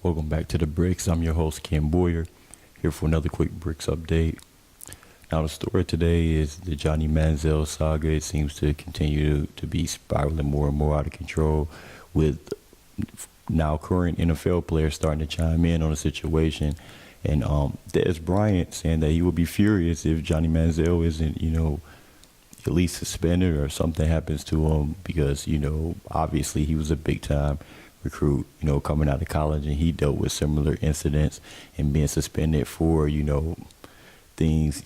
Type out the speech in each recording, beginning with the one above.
Welcome back to the Bricks. I'm your host, Ken Boyer, here for another quick Bricks update. Now, the story today is the Johnny Manziel saga. It seems to continue to be spiraling more and more out of control, with now current NFL players starting to chime in on the situation. And Dez Bryant saying that he would be furious if Johnny Manziel isn't, at least suspended or something happens to him because, obviously he was a big-time recruit, coming out of college, and he dealt with similar incidents and being suspended for, things,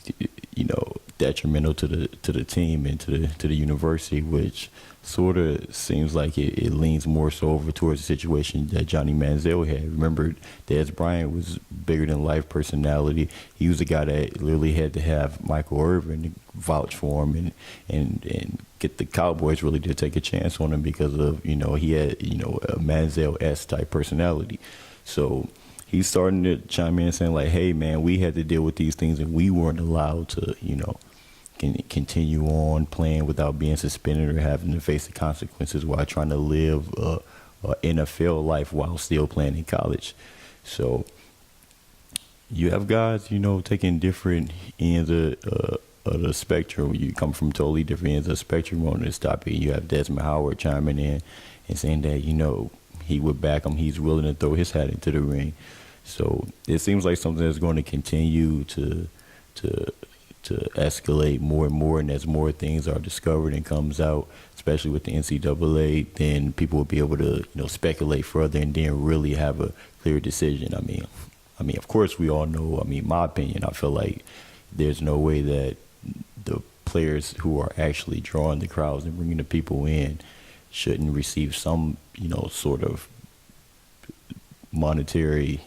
detrimental to the team and to the university, which sort of seems like it leans more so over towards the situation that Johnny Manziel had. Remember, Dez Bryant was bigger than life personality. He was the guy that literally had to have Michael Irvin vouch for him and get the Cowboys really to take a chance on him because of, he had, a Manziel-esque type personality. So he's starting to chime in saying like, hey, man, we had to deal with these things and we weren't allowed to, can continue on playing without being suspended or having to face the consequences while trying to live a NFL life while still playing in college. So you have guys, taking different ends of the spectrum. You come from totally different ends of the spectrum on this topic. You have Desmond Howard chiming in and saying that, he would back him. He's willing to throw his hat into the ring. So it seems like something that's going to continue to escalate more and more, and as more things are discovered and comes out, especially with the NCAA, then people will be able to, speculate further and then really have a clear decision. I mean, of course, we all know. My opinion, I feel like there's no way that the players who are actually drawing the crowds and bringing the people in shouldn't receive some, sort of monetary,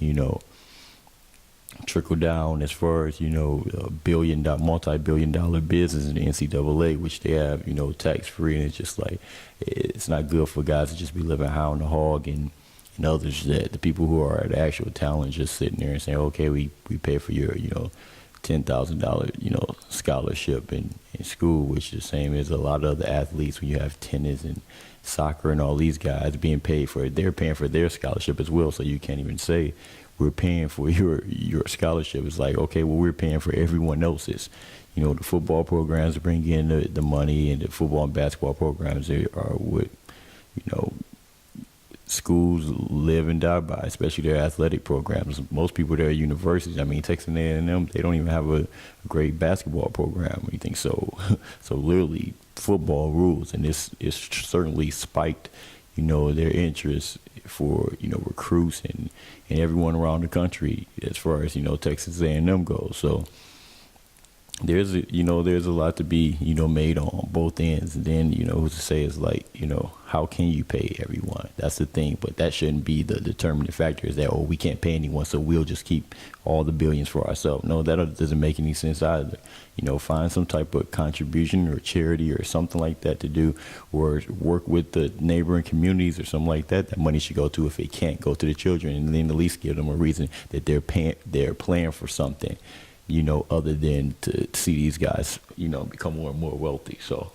trickle down as far as, a multi-billion-dollar business in the NCAA, which they have, tax-free. And it's just like, it's not good for guys to just be living high on the hog and others, that the people who are the actual talent just sitting there and saying, okay, we pay for your, $10,000, scholarship in school, which is the same as a lot of other athletes when you have tennis and soccer and all these guys being paid for it. They're paying for their scholarship as well, so you can't even say we're paying for your scholarship. It's like, okay, well, we're paying for everyone else's. The football programs bring in the money, and the football and basketball programs are what, schools live and die by, especially their athletic programs. Most people there at universities, Texas A&M, they don't even have a great basketball program or anything. So literally football rules, and it's certainly spiked, their interest for, recruits and everyone around the country as far as, Texas A&M goes. So there's a lot to be, made on both ends. And then, who's to say is like, how can you pay everyone? That's the thing. But that shouldn't be the determining factor, is that, we can't pay anyone, so we'll just keep all the billions for ourselves. No, that doesn't make any sense either. Find some type of contribution or charity or something like that to do, or work with the neighboring communities or something like that. That money should go to, if it can't go to the children, and then at least give them a reason that they're playing for something, other than to see these guys, become more and more wealthy. So